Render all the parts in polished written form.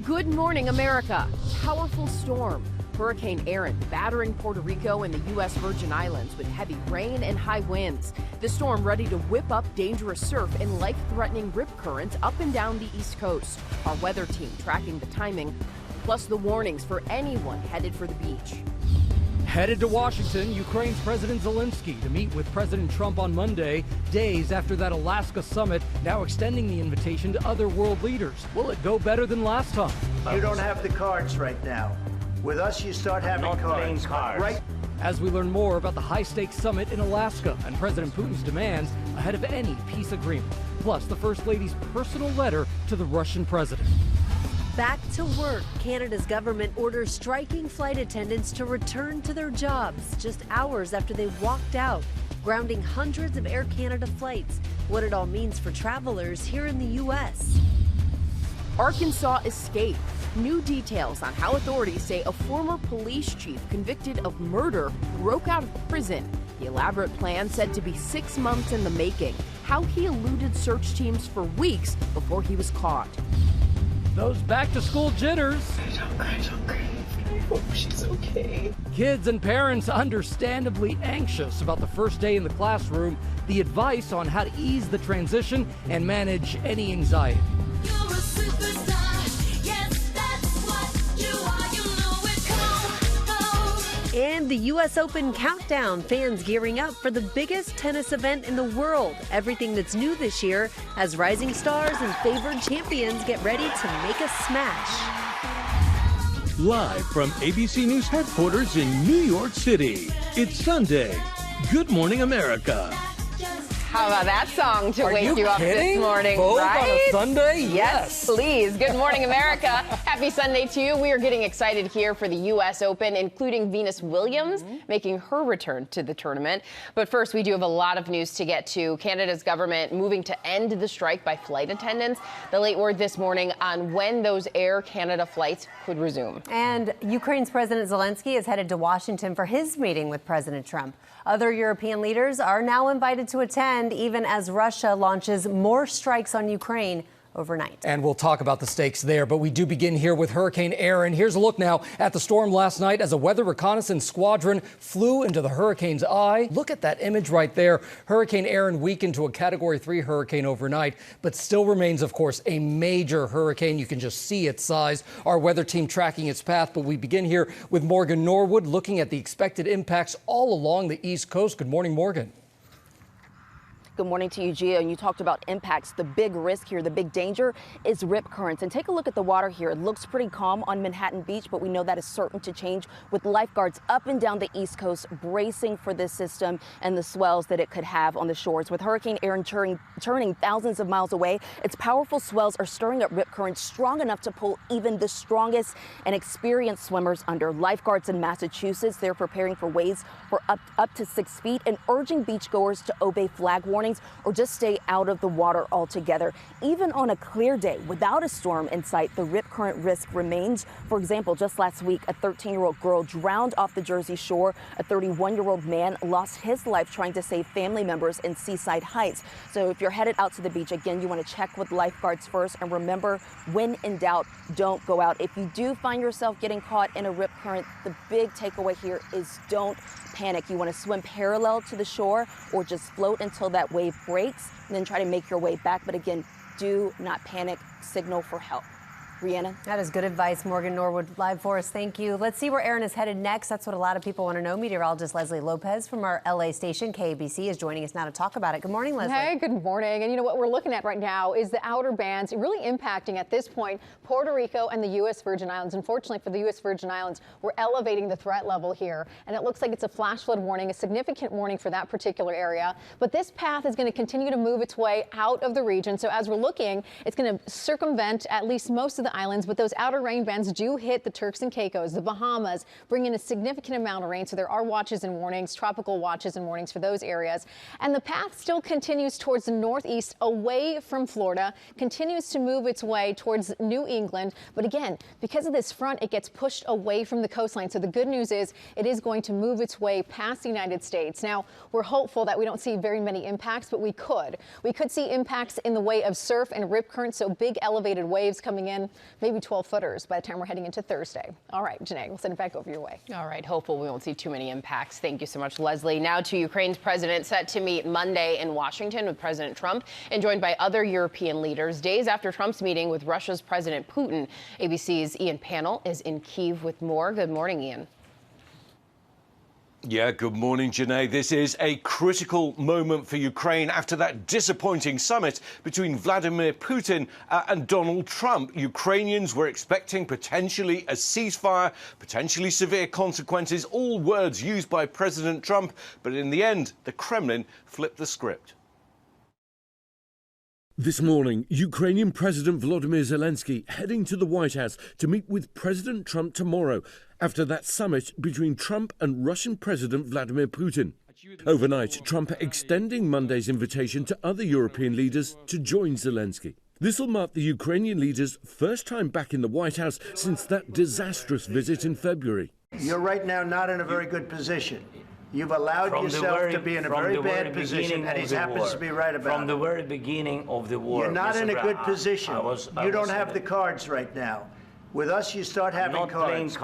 Good morning, America. Powerful storm. Hurricane Erin battering Puerto Rico and the U.S. Virgin Islands with heavy rain and high winds. The storm ready to whip up dangerous surf and life-threatening rip currents up and down the East Coast. Our weather team tracking the timing, plus the warnings for anyone headed for the beach. Headed to Washington, Ukraine's President Zelensky to meet with President Trump on Monday, days after that Alaska summit, now extending the invitation to other world leaders. Will it go better than last time? You don't have the cards right now. With us, you start having cards. Right? As we learn more about the high-stakes summit in Alaska and President Putin's demands ahead of any peace agreement, plus the First Lady's personal letter to the Russian president. Back to work. Canada's government orders striking flight attendants to return to their jobs just hours after they walked out, grounding hundreds of Air Canada flights. What it all means for travelers here in the U.S. Arkansas escape. New details on how authorities say a former police chief convicted of murder broke out of prison. The elaborate plan said to be 6 months in the making. How he eluded search teams for weeks before he was caught. Those back-to-school jitters. I hope she's okay. Kids and parents understandably anxious about the first day in the classroom. The advice on how to ease the transition and manage any anxiety. You're a superstar. Yes, that's what you are. You know it. Come on. And the U.S. Open countdown. Fans gearing up for the biggest tennis event in the world. Everything that's new this year as rising stars and favored champions get ready to make a smash. Live from ABC News headquarters in New York City, it's Sunday. Good morning, America. How about that song to wake you up kidding? this morning, Vogue right? on a Sunday? Yes, please. Good morning, America. Happy Sunday to you. We are getting excited here for the U.S. Open, including Venus Williams making her return to the tournament. But first, we do have a lot of news to get to. Canada's government moving to end the strike by flight attendants. The late word this morning on when those Air Canada flights could resume. And Ukraine's President Zelensky is headed to Washington for his meeting with President Trump. Other European leaders are now invited to attend, even as Russia launches more strikes on Ukraine overnight. And we'll talk about the stakes there, but we do begin here with Hurricane Erin. Here's a look now at the storm last night as a weather reconnaissance squadron flew into the hurricane's eye. Look at that image right there. Hurricane Erin weakened to a Category 3 hurricane overnight, but still remains, of course, a major hurricane. You can just see its size. Our weather team tracking its path, but we begin here with Morgan Norwood looking at the expected impacts all along the East Coast. Good morning, Morgan. Good morning to you, Gia. And you talked about impacts. The big risk here, the big danger is rip currents. And take a look at the water here. It looks pretty calm on Manhattan Beach, but we know that is certain to change with lifeguards up and down the East Coast bracing for this system and the swells that it could have on the shores. With Hurricane Erin turning thousands of miles away, its powerful swells are stirring up rip currents strong enough to pull even the strongest and experienced swimmers under. Lifeguards in Massachusetts, they're preparing for waves for up to 6 feet and urging beachgoers to obey flag warnings or just stay out of the water altogether. Even on a clear day without a storm in sight, the rip current risk remains. For example, just last week, a 13-year-old girl drowned off the Jersey Shore. A 31-year-old man lost his life trying to save family members in Seaside Heights. So if you're headed out to the beach, again, you want to check with lifeguards first. And remember, when in doubt, don't go out. If you do find yourself getting caught in a rip current, the big takeaway here is don't panic. You want to swim parallel to the shore or just float until that wave breaks and then try to make your way back. But again, do not panic. Signal for help. Rhiannon? That is good advice. Morgan Norwood live for us. Thank you. Let's see where Erin is headed next. That's what a lot of people want to know. Meteorologist Leslie Lopez from our LA station, KABC, is joining us now to talk about it. Good morning, Leslie. Hey, good morning. And you know what we're looking at right now is the outer bands really impacting at this point Puerto Rico and the U.S. Virgin Islands. Unfortunately for the U.S. Virgin Islands, we're elevating the threat level here. And it looks like it's a flash flood warning, a significant warning for that particular area. But this path is going to continue to move its way out of the region. So as we're looking, it's going to circumvent at least most of the islands, but those outer rain bands do hit the Turks and Caicos, the Bahamas, bring in a significant amount of rain. So there are watches and warnings, tropical watches and warnings for those areas. And the path still continues towards the northeast, away from Florida, continues to move its way towards New England. But again, because of this front, it gets pushed away from the coastline. So the good news is it is going to move its way past the United States. Now, we're hopeful that we don't see very many impacts, but we could. We could see impacts in the way of surf and rip currents, so big elevated waves coming in. maybe 12-footers by the time we're heading into Thursday. All right, Janae, we'll send it back over your way. All right, hopeful we won't see too many impacts. Thank you so much, Leslie. Now to Ukraine's president, set to meet Monday in Washington with President Trump and joined by other European leaders days after Trump's meeting with Russia's President Putin. ABC's Ian Pannell is in Kyiv with more. Good morning, Ian. Yeah, good morning, Janae. This is a critical moment for Ukraine after that disappointing summit between Vladimir Putin and Donald Trump. Ukrainians were expecting potentially a ceasefire, potentially severe consequences, all words used by President Trump. But in the end, the Kremlin flipped the script. This morning, Ukrainian President Vladimir Zelensky heading to the White House to meet with President Trump tomorrow after that summit between Trump and Russian President Vladimir Putin. Overnight, Trump extending Monday's invitation to other European leaders to join Zelensky. This will mark the Ukrainian leader's first time back in the White House since that disastrous visit in February. You're right now not in a very good position. You've allowed yourself to be in a very bad position, and he happens to be right about it. From the very beginning of the war. You're not in a good position. You don't have the cards right now. With us, you start having cards.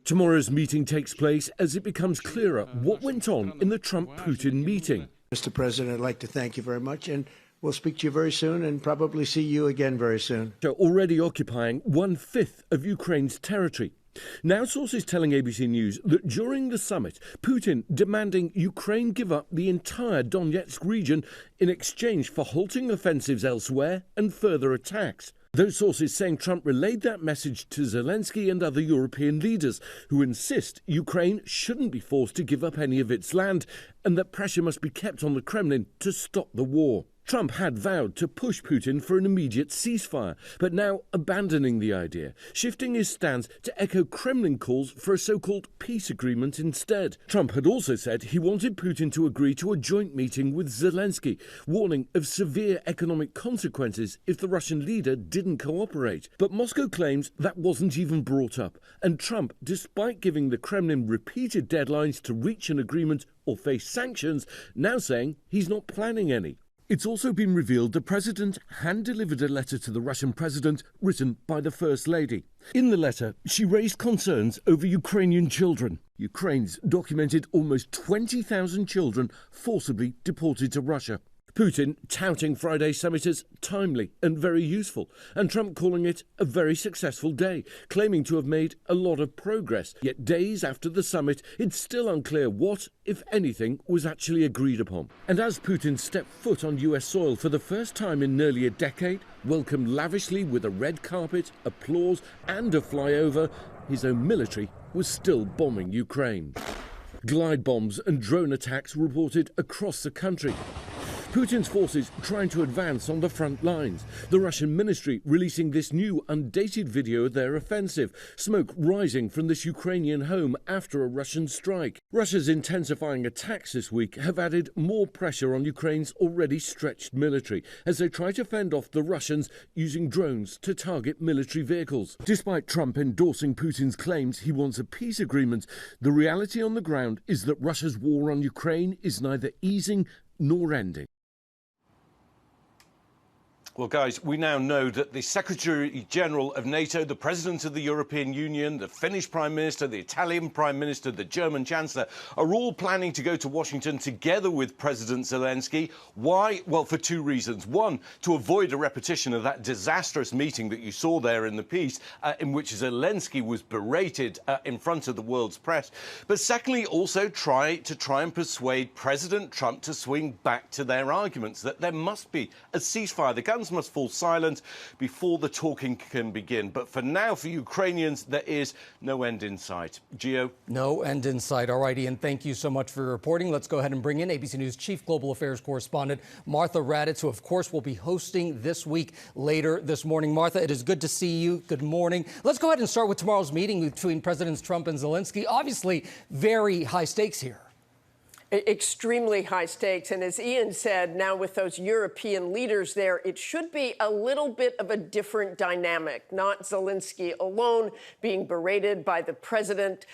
Tomorrow's meeting takes place as it becomes clearer what went on in the Trump-Putin meeting. Mr. President, I'd like to thank you very much, and we'll speak to you very soon and probably see you again very soon. Already occupying 1/5 of Ukraine's territory. Now sources telling ABC News that during the summit, Putin demanding Ukraine give up the entire Donetsk region in exchange for halting offensives elsewhere and further attacks. Those sources saying Trump relayed that message to Zelensky and other European leaders who insist Ukraine shouldn't be forced to give up any of its land and that pressure must be kept on the Kremlin to stop the war. Trump had vowed to push Putin for an immediate ceasefire, but now abandoning the idea, shifting his stance to echo Kremlin calls for a so-called peace agreement instead. Trump had also said he wanted Putin to agree to a joint meeting with Zelensky, warning of severe economic consequences if the Russian leader didn't cooperate. But Moscow claims that wasn't even brought up, and Trump, despite giving the Kremlin repeated deadlines to reach an agreement or face sanctions, now saying he's not planning any. It's also been revealed the president hand-delivered a letter to the Russian president written by the First Lady. In the letter, she raised concerns over Ukrainian children. Ukraine's documented almost 20,000 children forcibly deported to Russia. Putin touting Friday's summit as timely and very useful, and Trump calling it a very successful day, claiming to have made a lot of progress. Yet days after the summit, it's still unclear what, if anything, was actually agreed upon. And as Putin stepped foot on US soil for the first time in nearly a decade, welcomed lavishly with a red carpet, applause and a flyover, his own military was still bombing Ukraine. Glide bombs and drone attacks reported across the country. Putin's forces trying to advance on the front lines. The Russian ministry releasing this new undated video of their offensive. Smoke rising from this Ukrainian home after a Russian strike. Russia's intensifying attacks this week have added more pressure on Ukraine's already stretched military as they try to fend off the Russians using drones to target military vehicles. Despite Trump endorsing Putin's claims he wants a peace agreement, the reality on the ground is that Russia's war on Ukraine is neither easing nor ending. Well, guys, we now know that the Secretary General of NATO, the President of the European Union, the Finnish Prime Minister, the Italian Prime Minister, the German Chancellor are all planning to go to Washington together with President Zelensky. Why? Well, for two reasons. One, to avoid a repetition of that disastrous meeting that you saw there in the piece, in which Zelensky was berated in front of the world's press. But secondly, also try and persuade President Trump to swing back to their arguments that there must be a ceasefire. The guns must fall silent before the talking can begin. But for now, for Ukrainians, there is no end in sight. Gio? No end in sight. All right, Ian, thank you so much for your reporting. Let's go ahead and bring in ABC News Chief Global Affairs Correspondent Martha Raddatz, who, of course, will be hosting this week later this morning. Martha, it is good to see you. Good morning. Let's go ahead and start with tomorrow's meeting between Presidents Trump and Zelensky. Obviously, very high stakes here. Extremely high stakes. And as Ian said, now with those European leaders there, it should be a little bit of a different dynamic, not Zelensky alone being berated by the president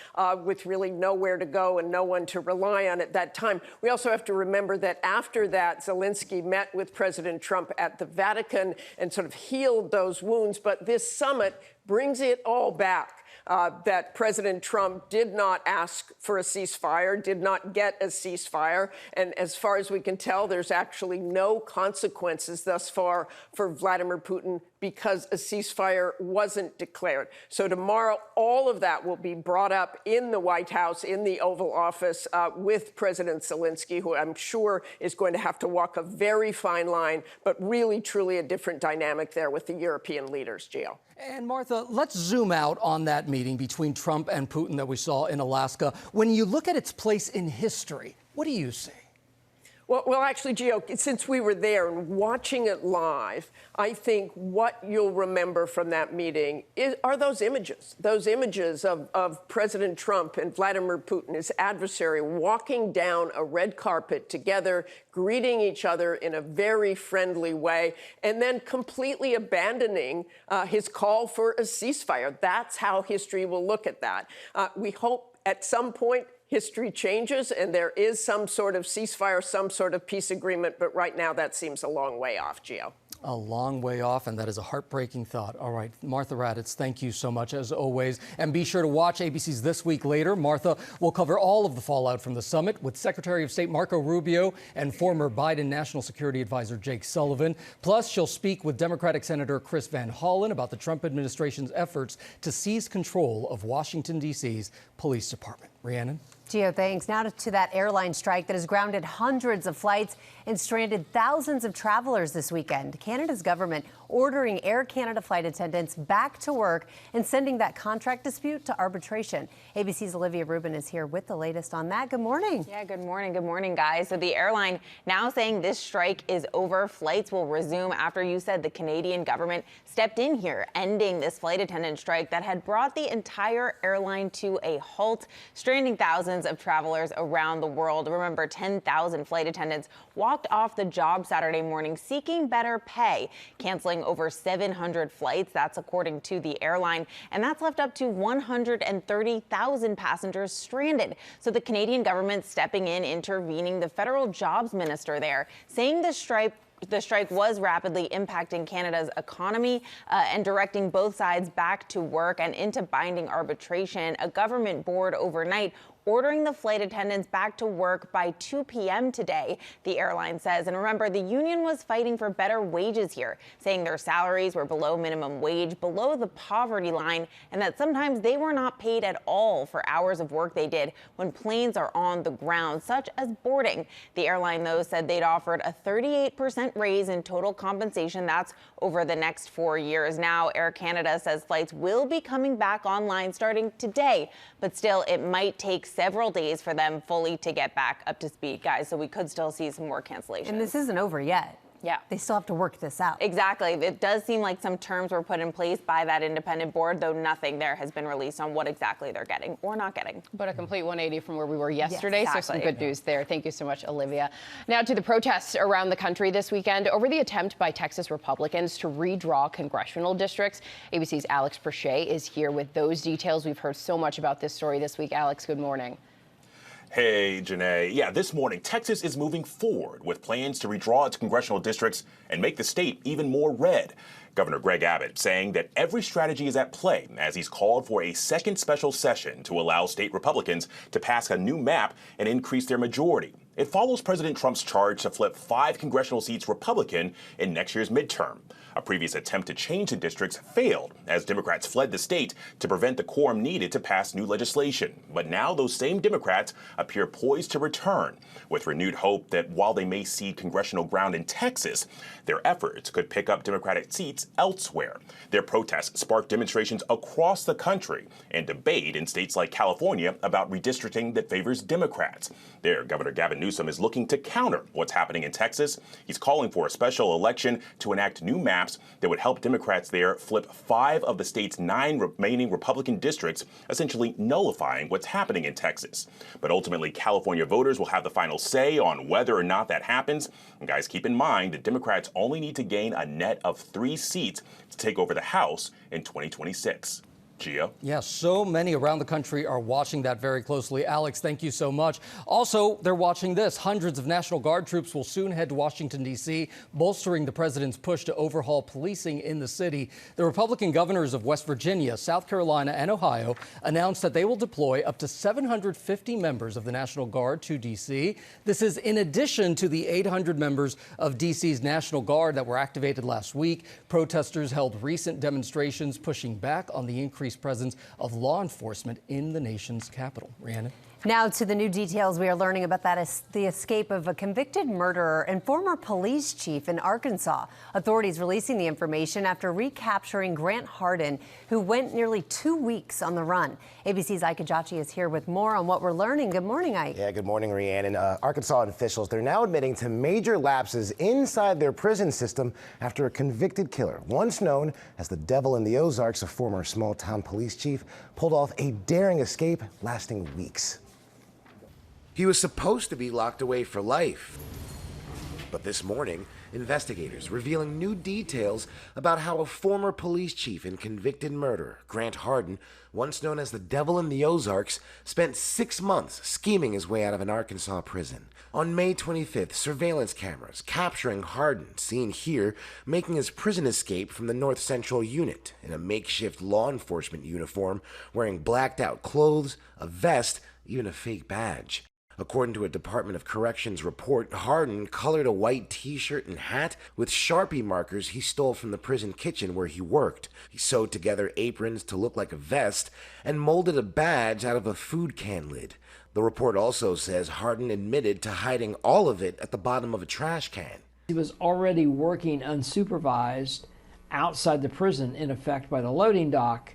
with really nowhere to go and no one to rely on at that time. We also have to remember that after that, Zelensky met with President Trump at the Vatican and sort of healed those wounds. But this summit brings it all back. That President Trump did not ask for a ceasefire, did not get a ceasefire. And as far as we can tell, there's actually no consequences thus far for Vladimir Putin because a ceasefire wasn't declared. So tomorrow, all of that will be brought up in the White House, in the Oval Office, with President Zelensky, who I'm sure is going to have to walk a very fine line, but really, truly a different dynamic there with the European leaders, Gio. And Martha, let's zoom out on that meeting between Trump and Putin that we saw in Alaska. When you look at its place in history, what do you see? Well, actually, Gio, since we were there and watching it live, I think what you'll remember from that meeting are those images of President Trump and Vladimir Putin, his adversary, walking down a red carpet together, greeting each other in a very friendly way, and then completely abandoning his call for a ceasefire. That's how history will look at that. We hope at some point history changes and there is some sort of ceasefire, some sort of peace agreement. But right now, that seems a long way off, Gio. A long way off, and that is a heartbreaking thought. All right, Martha Raddatz, thank you so much, as always. And be sure to watch ABC's This Week Later. Martha will cover all of the fallout from the summit with Secretary of State Marco Rubio and former Biden National Security Advisor Jake Sullivan. Plus, she'll speak with Democratic Senator Chris Van Hollen about the Trump administration's efforts to seize control of Washington, D.C.'s police department. Rhiannon? Gio, thanks. Now to that airline strike that has grounded hundreds of flights and stranded thousands of travelers this weekend. Canada's government ordering Air Canada flight attendants back to work and sending that contract dispute to arbitration. ABC's Olivia Rubin is here with the latest on that. Good morning. Yeah, good morning. Good morning, guys. So the airline now saying this strike is over. Flights will resume after you said the Canadian government stepped in here, ending this flight attendant strike that had brought the entire airline to a halt, stranding thousands of travelers around the world. Remember, 10,000 flight attendants walked off the job Saturday morning seeking better pay, canceling over 700 flights. That's according to the airline. And that's left up to 130,000 passengers stranded. So the Canadian government stepping in, intervening, the federal jobs minister there saying the strike was rapidly impacting Canada's economy and directing both sides back to work and into binding arbitration. A government board overnight ordering the flight attendants back to work by 2 p.m. today, the airline says. And remember, the union was fighting for better wages here, saying their salaries were below minimum wage, below the poverty line, and that sometimes they were not paid at all for hours of work they did when planes are on the ground, such as boarding. The airline, though, said they'd offered a 38% raise in total compensation. That's over the next 4 years. Now, Air Canada says flights will be coming back online starting today, but still, it might take several days for them fully to get back up to speed, guys. So we could still see some more cancellations. And this isn't over yet. Yeah. They still have to work this out. Exactly. It does seem like some terms were put in place by that independent board, though nothing there has been released on what exactly they're getting or not getting. But a complete 180 from where we were yesterday, Yes, so exactly. some good news there. Thank you so much, Olivia. Now to the protests around the country this weekend over the attempt by Texas Republicans to redraw congressional districts. ABC's Alex Perche is here with those details. We've heard so much about this story this week. Alex, good morning. Hey, Janae. Yeah, this morning, Texas is moving forward with plans to redraw its congressional districts and make the state even more red. Governor Greg Abbott saying that every strategy is at play as he's called for a second special session to allow state Republicans to pass a new map and increase their majority. It follows President Trump's charge to flip 5 congressional seats Republican in next year's midterm. A previous attempt to change the districts failed as Democrats fled the state to prevent the quorum needed to pass new legislation. But now those same Democrats appear poised to return with renewed hope that while they may cede congressional ground in Texas, their efforts could pick up Democratic seats elsewhere. Their protests sparked demonstrations across the country and debate in states like California about redistricting that favors Democrats. There, Governor Gavin Newsom is looking to counter what's happening in Texas. He's calling for a special election to enact new maps maps that would help Democrats there flip 5 of the state's 9 remaining Republican districts, essentially nullifying what's happening in Texas. But ultimately, California voters will have the final say on whether or not that happens. And guys, keep in mind that Democrats only need to gain a net of 3 seats to take over the House in 2026. Gio? Yes, so many around the country are watching that very closely. Alex, thank you so much. Also, they're watching this. Hundreds of National Guard troops will soon head to Washington, D.C., bolstering the president's push to overhaul policing in the city. The Republican governors of West Virginia, South Carolina, and Ohio announced that they will deploy up to 750 members of the National Guard to D.C. This is in addition to the 800 members of D.C.'s National Guard that were activated last week. Protesters held recent demonstrations pushing back on the increased presence of law enforcement in the nation's capital. Rhiannon? Now to the new details we are learning about the escape of a convicted murderer and former police chief in Arkansas. Authorities releasing the information after recapturing Grant Hardin, who went nearly 2 weeks on the run. ABC's Ike Ajachi is here with more on what we're learning. Good morning, Ike. Yeah, good morning, Rhiannon. Arkansas officials, they're now admitting to major lapses inside their prison system after a convicted killer, once known as the Devil in the Ozarks, a former small-town police chief, pulled off a daring escape lasting weeks. He was supposed to be locked away for life. But this morning, investigators revealing new details about how a former police chief and convicted murderer, Grant Hardin, once known as the Devil in the Ozarks, spent 6 months scheming his way out of an Arkansas prison. On May 25th, surveillance cameras capturing Hardin, seen here, making his prison escape from the North Central Unit in a makeshift law enforcement uniform, wearing blacked-out clothes, a vest, even a fake badge. According to a Department of Corrections report, Hardin colored a white t-shirt and hat with Sharpie markers he stole from the prison kitchen where he worked. He sewed together aprons to look like a vest and molded a badge out of a food can lid. The report also says Hardin admitted to hiding all of it at the bottom of a trash can. He was already working unsupervised outside the prison, in effect, by the loading dock.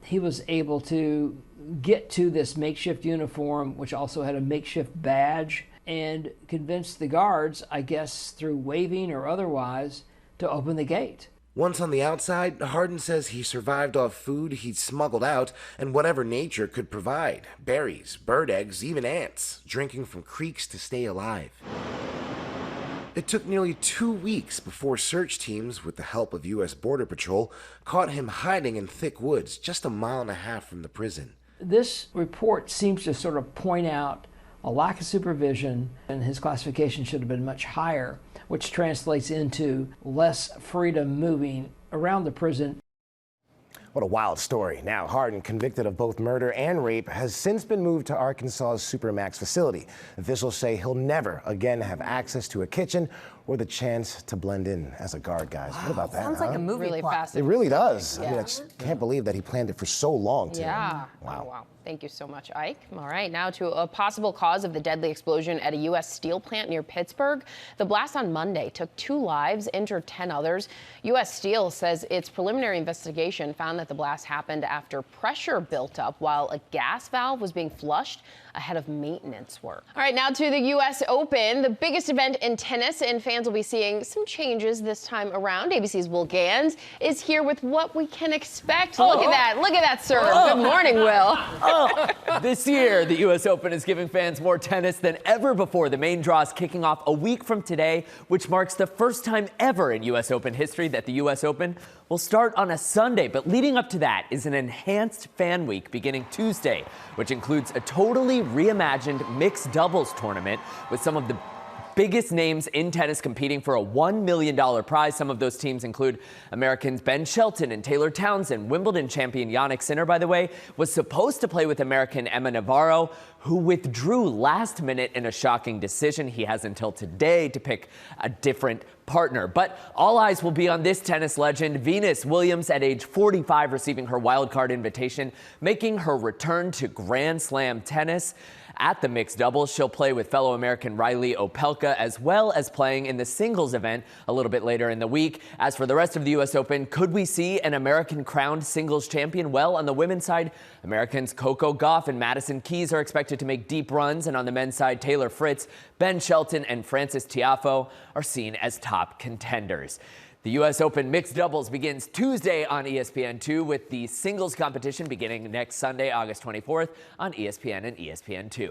He was able to get to this makeshift uniform, which also had a makeshift badge, and convince the guards, I guess through waving or otherwise, to open the gate. Once on the outside, Hardin says he survived off food he'd smuggled out and whatever nature could provide. Berries, bird eggs, even ants, drinking from creeks to stay alive. It took nearly 2 weeks before search teams, with the help of U.S. Border Patrol, caught him hiding in thick woods just a mile and a half from the prison. This report seems to sort of point out a lack of supervision, and his classification should have been much higher, which translates into less freedom moving around the prison. What a wild story. Now, Hardin, convicted of both murder and rape, has since been moved to Arkansas's Supermax facility. Officials say he'll never again have access to a kitchen or the chance to blend in as a guard, guys. What about that? Sounds like a movie Really plot. fascinating. It really does. Yeah. I mean, I just can't believe that he planned it for so long, too. Yeah. Wow. Oh, wow. Thank you so much, Ike. All right, now to a possible cause of the deadly explosion at a U.S. steel plant near Pittsburgh. The blast on Monday took 2 lives, injured 10 others. U.S. Steel says its preliminary investigation found that the blast happened after pressure built up while a gas valve was being flushed ahead of maintenance work. All right, now to the U.S. Open, the biggest event in tennis, and fans will be seeing some changes this time around. ABC's Will Ganss is here with what we can expect. Look at that. Look at that serve. Good morning, Will. This year, the U.S. Open is giving fans more tennis than ever before. The main draw is kicking off a week from today, which marks the first time ever in U.S. Open history that the U.S. Open will start on a Sunday. But leading up to that is an enhanced fan week beginning Tuesday, which includes a totally reimagined mixed doubles tournament with some of the biggest names in tennis competing for a $1 million prize. Some of those teams include Americans Ben Shelton and Taylor Townsend. Wimbledon champion Jannik Sinner, by the way, was supposed to play with American Emma Navarro, who withdrew last minute in a shocking decision. He has until today to pick a different partner. But all eyes will be on this tennis legend, Venus Williams, at age 45, receiving her wildcard invitation, making her return to Grand Slam tennis. At the mixed doubles, she'll play with fellow American Riley Opelka, as well as playing in the singles event a little bit later in the week. As for the rest of the U.S. Open, could we see an American crowned singles champion? Well, on the women's side, Americans Coco Gauff and Madison Keys are expected to make deep runs. And on the men's side, Taylor Fritz, Ben Shelton, and Francis Tiafoe are seen as top contenders. The U.S. Open mixed doubles begins Tuesday on ESPN2 with the singles competition beginning next Sunday, August 24th on ESPN and ESPN2.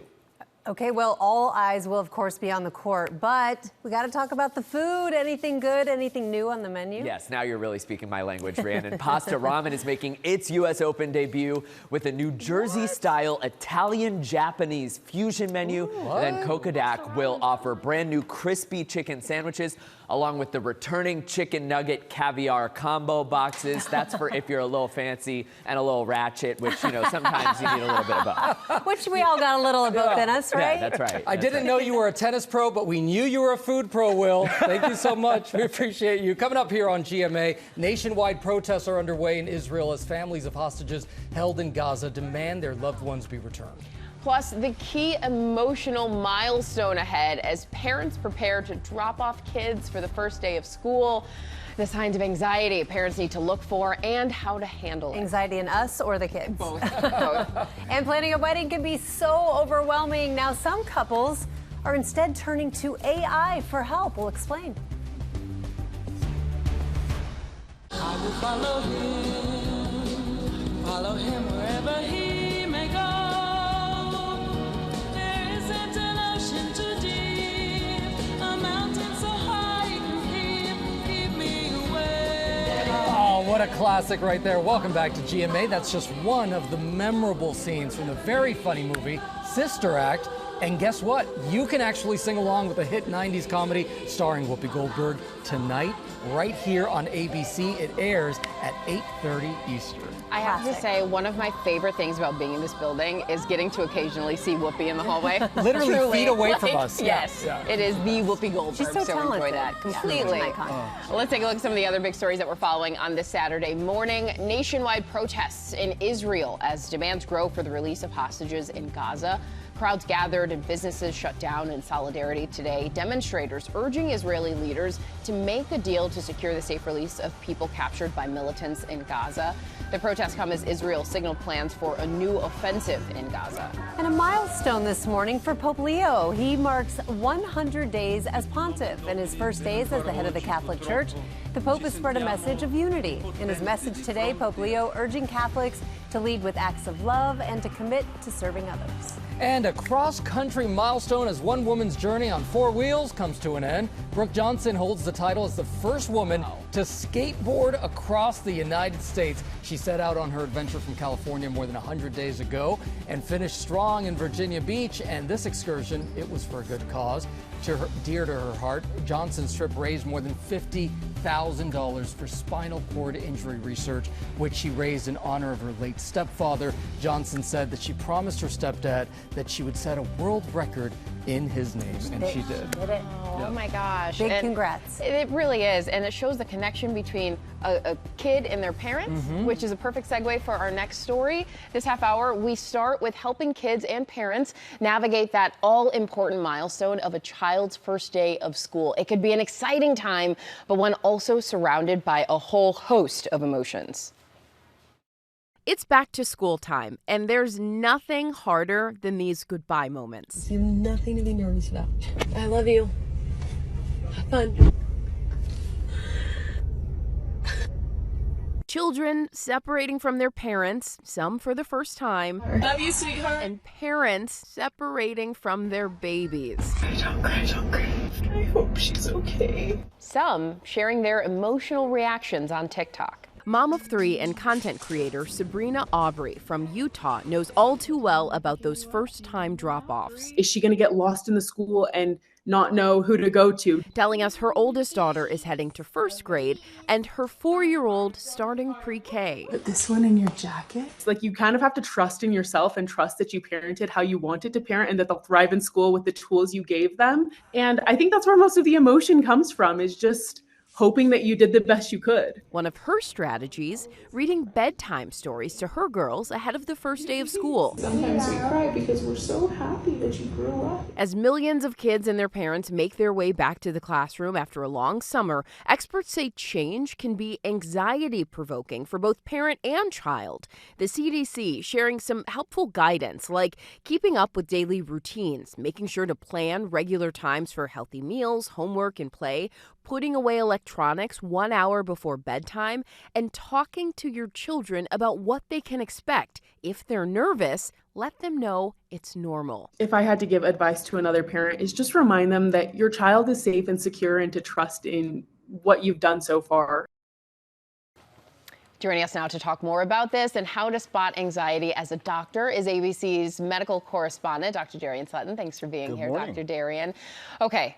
Okay, well, all eyes will, of course, be on the court, but we got to talk about the food. Anything good, anything new on the menu? Yes, now you're really speaking my language, Rhiannon. Pasta Ramen is making its U.S. Open debut with a New Jersey-style Italian-Japanese fusion menu. And then Kokodak will offer brand new crispy chicken sandwiches along with the returning chicken nugget caviar combo boxes. That's for if you're a little fancy and a little ratchet, which, you know, sometimes you need a little bit of both. Which we all got a little of both in us, right? Yeah, that's right. I didn't know you were a tennis pro, but we knew you were a food pro, Will. Thank you so much. We appreciate you. Coming up here on GMA, nationwide protests are underway in Israel as families of hostages held in Gaza demand their loved ones be returned. Plus, the key emotional milestone ahead as parents prepare to drop off kids for the first day of school, the signs of anxiety parents need to look for, and how to handle it. Anxiety in us or the kids? Both. And planning a wedding can be so overwhelming. Now, some couples are instead turning to AI for help. We'll explain. I will follow him wherever he may go. There isn't an ocean too deep, a mountain so high it can keep me away. Oh, what a classic right there. Welcome back to GMA. That's just one of the memorable scenes from the very funny movie Sister Act. And guess what? You can actually sing along with a hit 90s comedy starring Whoopi Goldberg tonight, right here on ABC. It airs at 8:30 Eastern. I have to say, one of my favorite things about being in this building is getting to occasionally see Whoopi in the hallway. Literally Truly. feet away from us. Yes, Yeah. it is the Whoopi Goldberg. She's so talented. enjoy that completely. Yeah, she's an icon. Let's take a look at some of the other big stories that we're following on this Saturday morning. Nationwide protests in Israel as demands grow for the release of hostages in Gaza. Crowds gathered and businesses shut down in solidarity today. Demonstrators urging Israeli leaders to make a deal to secure the safe release of people captured by militants in Gaza. The protests come as Israel signaled plans for a new offensive in Gaza. And a milestone this morning for Pope Leo. He marks 100 days as pontiff and his first days as the head of the Catholic Church. The Pope has spread a message of unity. In his message today, Pope Leo urging Catholics to lead with acts of love and to commit to serving others. And a cross-country milestone as one woman's journey on four wheels comes to an end. Brooke Johnson holds the title as the first woman to skateboard across the United States. She set out on her adventure from California more than 100 days ago and finished strong in Virginia Beach. And this excursion, it was for a good cause. Dear to her heart, Johnson's trip raised more than $50,000 for spinal cord injury research, which she raised in honor of her late stepfather. Johnson said that she promised her stepdad that she would set a world record in his name, and she did. Oh my gosh. Big And congrats. It really is, and it shows the connection between a kid and their parents, which is a perfect segue for our next story. This half hour, we start with helping kids and parents navigate that all-important milestone of a child's first day of school. It could be an exciting time, but one also surrounded by a whole host of emotions. It's back to school time, and there's nothing harder than these goodbye moments. You have nothing to be nervous about. I love you. Have fun. Children separating from their parents, some for the first time. Love you, sweetheart. And parents separating from their babies. Don't cry, don't cry. I hope she's okay. Some sharing their emotional reactions on TikTok. Mom of three and content creator Sabrina Aubrey from Utah knows all too well about those first-time drop-offs. Is she going to get lost in the school and not know who to go to? Telling us her oldest daughter is heading to first grade and her 4-year-old starting pre-K. Put this one in your jacket. It's like you kind of have to trust in yourself and trust that you parented how you wanted to parent and that they'll thrive in school with the tools you gave them. And I think that's where most of the emotion comes from, is just hoping that you did the best you could. One of her strategies, reading bedtime stories to her girls ahead of the first day of school. Sometimes we cry because we're so happy that you grew up. As millions of kids and their parents make their way back to the classroom after a long summer, experts say change can be anxiety-provoking for both parent and child. The CDC sharing some helpful guidance, like keeping up with daily routines, making sure to plan regular times for healthy meals, homework, and play, putting away electronics 1 hour before bedtime, and talking to your children about what they can expect. If they're nervous, let them know it's normal. If I had to give advice to another parent, is just remind them that your child is safe and secure and to trust in what you've done so far. Joining us now to talk more about this and how to spot anxiety as a doctor is ABC's medical correspondent, Dr. Darian Sutton. Thanks for being here, morning. Dr. Darian. Okay.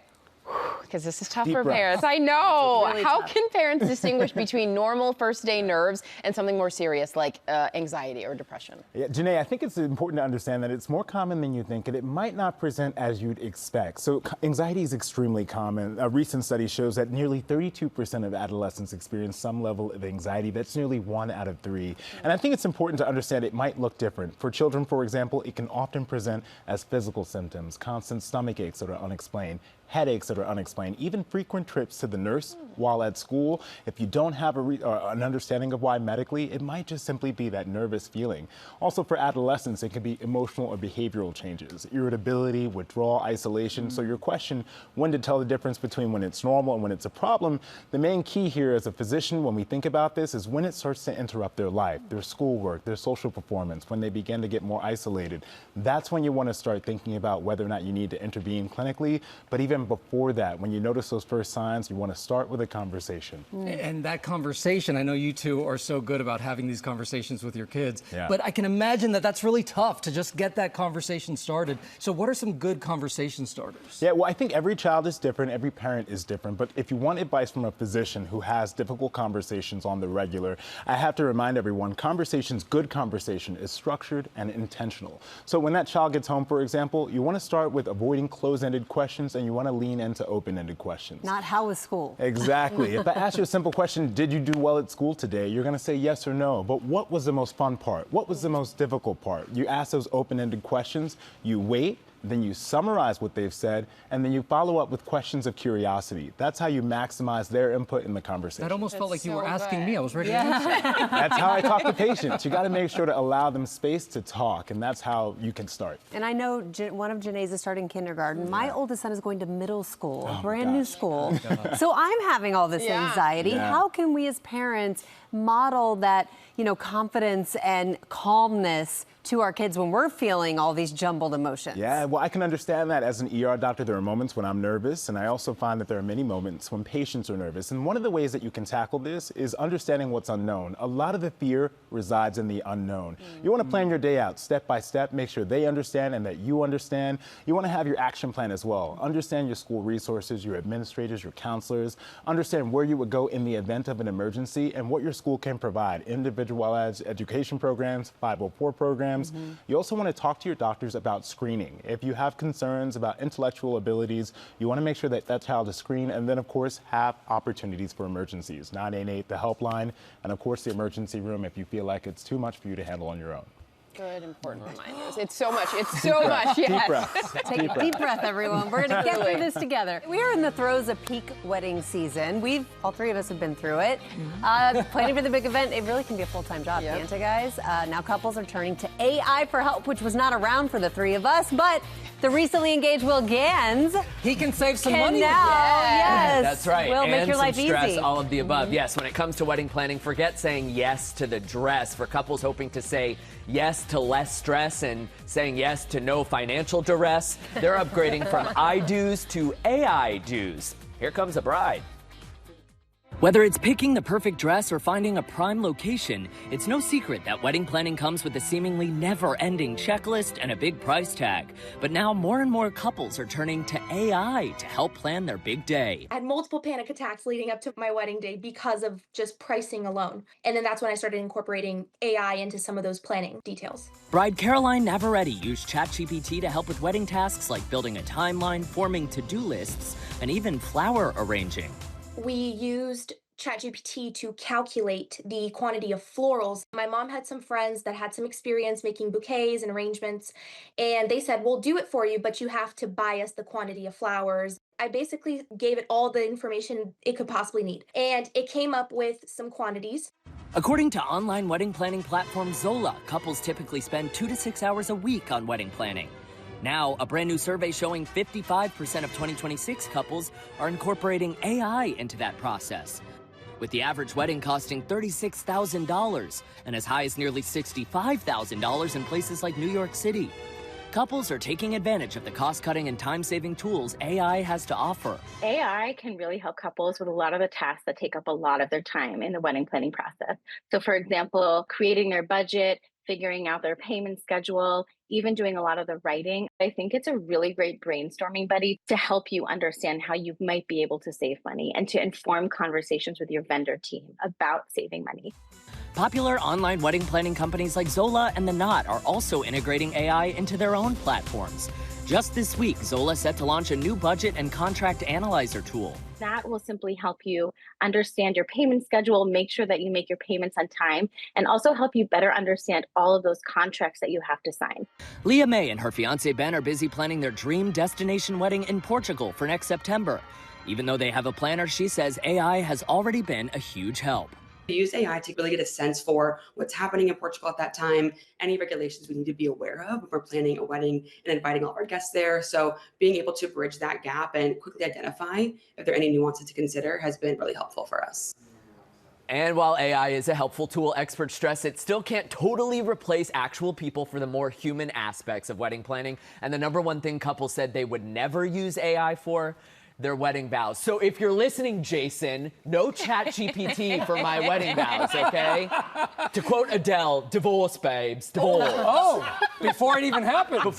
Because this is tough Deep for breath. parents. I know. Really How tough. can parents distinguish between normal first-day nerves and something more serious like anxiety or depression? Yeah, Janae, I think it's important to understand that it's more common than you think, and it might not present as you'd expect. So anxiety is extremely common. A recent study shows that nearly 32% of adolescents experience some level of anxiety. That's nearly 1 out of 3. And I think it's important to understand it might look different. For children, for example, it can often present as physical symptoms, constant stomach aches that are unexplained, headaches that are unexplained, even frequent trips to the nurse while at school. If you don't have an understanding of why medically, it might just simply be that nervous feeling. Also for adolescents, it can be emotional or behavioral changes, irritability, withdrawal, isolation. So your question, when to tell the difference between when it's normal and when it's a problem, the main key here as a physician when we think about this is when it starts to interrupt their life, their schoolwork, their social performance, when they begin to get more isolated. That's when you want to start thinking about whether or not you need to intervene clinically. But even before that, when you notice those first signs, you want to start with a conversation. And that conversation, I know you two are so good about having these conversations with your kids, Yeah. but I can imagine that that's really tough to just get that conversation started. So what are some good conversation starters? Yeah, well, I think every child is different, every parent is different, but if you want advice from a physician who has difficult conversations on the regular, I have to remind everyone, good conversation is structured and intentional. So when that child gets home, for example, you want to start with avoiding closed-ended questions and you want to lean into open-ended questions. Not how was school? Exactly. If I ask you a simple question, did you do well at school today? You're going to say yes or no. But what was the most fun part? What was the most difficult part? You ask those open-ended questions, you wait, then you summarize what they've said, and then you follow up with questions of curiosity. That's how you maximize their input in the conversation. That almost felt like you were asking me. I was ready to Yeah. answer. That's how I talk to patients. You got to make sure to allow them space to talk, and that's how you can start. And I know one of Janae's is starting kindergarten. My oldest son is going to middle school, Oh, a brand new school. So I'm having all this anxiety. Yeah. How can we as parents model that, confidence and calmness to our kids when we're feeling all these jumbled emotions? Yeah, well, I can understand that. As an ER doctor, there are moments when I'm nervous, and I also find that there are many moments when patients are nervous. And one of the ways that you can tackle this is understanding what's unknown. A lot of the fear resides in the unknown. You want to plan your day out step by step, make sure they understand and that you understand. You want to have your action plan as well. Understand your school resources, your administrators, your counselors. Understand where you would go in the event of an emergency and what your school can provide. Individualized education programs, 504 programs. You also want to talk to your doctors about screening. If you have concerns about intellectual abilities, you want to make sure that that child is screened, and then, of course, have opportunities for emergencies. 988, the helpline, and, of course, the emergency room if you feel like it's too much for you to handle on your own. Good, important reminders. It's so much. It's so much. Yes. Deep breath. Take a deep breath, everyone. We're going to get through this together. We are in the throes of peak wedding season. All three of us have been through it. Planning for the big event, it really can be a full-time job, can't it, guys? Now couples are turning to AI for help, which was not around for the three of us, but the recently engaged Will Ganss. He can save some can money. Now, yes. That's right. Will and make your some life stress, easy. all of the above. Yes, when it comes to wedding planning, forget saying yes to the dress. For couples hoping to say yes to less stress and saying yes to no financial duress, they're upgrading from I do's to AI do's. Here comes a bride. Whether it's picking the perfect dress or finding a prime location, it's no secret that wedding planning comes with a seemingly never-ending checklist and a big price tag. But now more and more couples are turning to AI to help plan their big day. I had multiple panic attacks leading up to my wedding day because of just pricing alone. And then that's when I started incorporating AI into some of those planning details. Bride Caroline Navarretti used ChatGPT to help with wedding tasks like building a timeline, forming to-do lists, and even flower arranging. We used ChatGPT to calculate the quantity of florals. My mom had some friends that had some experience making bouquets and arrangements, and they said, we'll do it for you, but you have to buy us the quantity of flowers. I basically gave it all the information it could possibly need, and it came up with some quantities. According to online wedding planning platform Zola, couples typically spend 2 to 6 hours a week on wedding planning. Now, a brand new survey showing 55% of 2026 couples are incorporating AI into that process, with the average wedding costing $36,000 and as high as nearly $65,000 in places like New York City. Couples are taking advantage of the cost-cutting and time-saving tools AI has to offer. AI can really help couples with a lot of the tasks that take up a lot of their time in the wedding planning process. So, for example, creating their budget, figuring out their payment schedule, even doing a lot of the writing. I think it's a really great brainstorming buddy to help you understand how you might be able to save money and to inform conversations with your vendor team about saving money. Popular online wedding planning companies like Zola and The Knot are also integrating AI into their own platforms. Just this week, Zola set to launch a new budget and contract analyzer tool. That will simply help you understand your payment schedule, make sure that you make your payments on time, and also help you better understand all of those contracts that you have to sign. Leah May and her fiancé Ben are busy planning their dream destination wedding in Portugal for next September. Even though they have a planner, she says AI has already been a huge help. We use AI to really get a sense for what's happening in Portugal at that time, any regulations we need to be aware of when we're planning a wedding and inviting all of our guests there. So being able to bridge that gap and quickly identify if there are any nuances to consider has been really helpful for us. And while AI is a helpful tool, experts stress it still can't totally replace actual people for the more human aspects of wedding planning. And the number one thing couples said they would never use AI for: their wedding vows. So if you're listening, Jason, no ChatGPT for my wedding vows, okay? To quote Adele, divorce, babes, divorce. Oh, before it even happened. No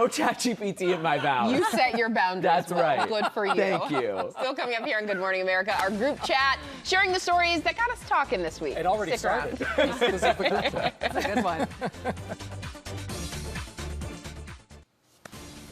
ChatGPT in my vows. You set your boundaries. That's right. Good for you. Thank you. Still coming up here on Good Morning America, our group chat, sharing the stories that got us talking this week. It already started. This is the group chat. That's a good one.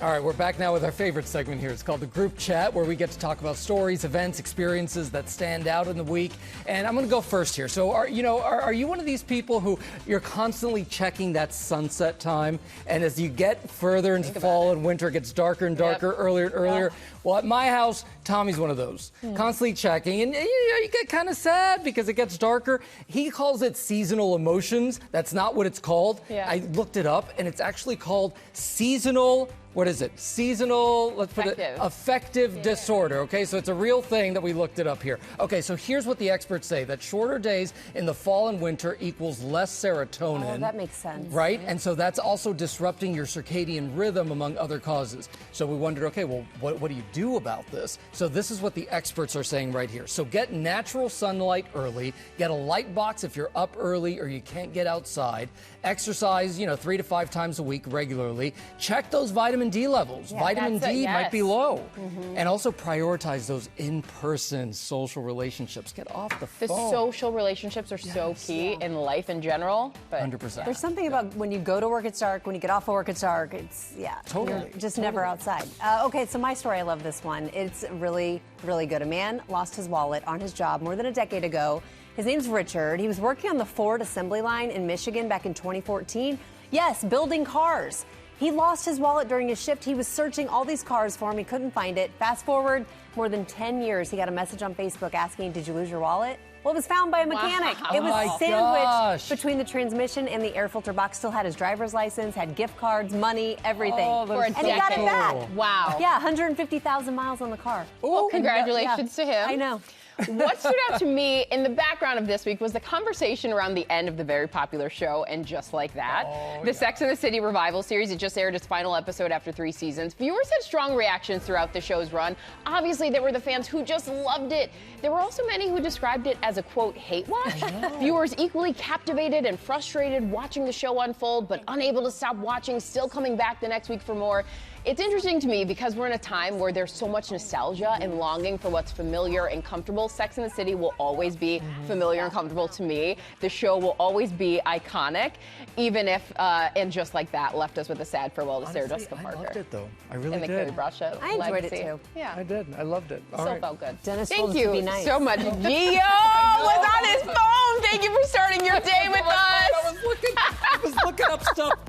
All right, we're back now with our favorite segment here. It's called the Group Chat, where we get to talk about stories, events, experiences that stand out in the week. And I'm going to go first here. So, are you one of these people who you're constantly checking that sunset time? And as you get further into fall and winter, it gets darker and darker, earlier and earlier. Yep. Well, at my house, Tommy's one of those, constantly checking. And you get kind of sad because it gets darker. He calls it seasonal emotions. That's not what it's called. Yeah. I looked it up, and it's actually called seasonal. What is it? Seasonal, let's put it, affective disorder. Okay, so it's a real thing that we looked it up here. Okay, so here's what the experts say, that shorter days in the fall and winter equals less serotonin. Oh, that makes sense. Right? And so that's also disrupting your circadian rhythm, among other causes. So we wondered, okay, well, what do you do about this? So this is what the experts are saying right here. So get natural sunlight early, get a light box if you're up early or you can't get outside, exercise, 3 to 5 times a week regularly, check those vitamin D levels. Yeah, vitamin D might be low. Mm-hmm. And also prioritize those in-person social relationships. Get off the phone. The social relationships are so key in life in general. But 100%. There's something about when you go to work, it's dark. When you get off of work, it's dark. It's, Totally. You're just never outside. Okay, so my story, I love this one. It's really, really good. A man lost his wallet on his job more than a decade ago. His name's Richard. He was working on the Ford assembly line in Michigan back in 2014. Yes, building cars. He lost his wallet during his shift. He was searching all these cars for him. He couldn't find it. Fast forward more than 10 years, he got a message on Facebook asking, did you lose your wallet? Well, it was found by a mechanic. Wow. It was Oh my sandwiched gosh. between the transmission and the air filter box. Still had his driver's license, had gift cards, money, everything. Oh, that is and he got it so back. cool. Wow. Yeah, 150,000 miles on the car. Well, congratulations to him. I know. What stood out to me in the background of this week was the conversation around the end of the very popular show, And Just Like That. The Sex and the City revival series, it just aired its final episode after 3 seasons. Viewers had strong reactions throughout the show's run. Obviously, there were the fans who just loved it. There were also many who described it as a, quote, hate watch. Viewers equally captivated and frustrated watching the show unfold, but unable to stop watching, still coming back the next week for more. It's interesting to me because we're in a time where there's so much nostalgia and longing for what's familiar and comfortable. Sex and the City will always be familiar and comfortable to me. The show will always be iconic, even if And Just Like That left us with a sad farewell to Sarah Jessica Parker. I loved it, though. I really and the did. Carrie Bradshaw I enjoyed legacy. it, too. Yeah. I did. I loved it. All Still right. felt good. Dennis Thank told us to you be nice. so much. Gio was on his phone. Thank you for starting your day with us. I was looking up stuff.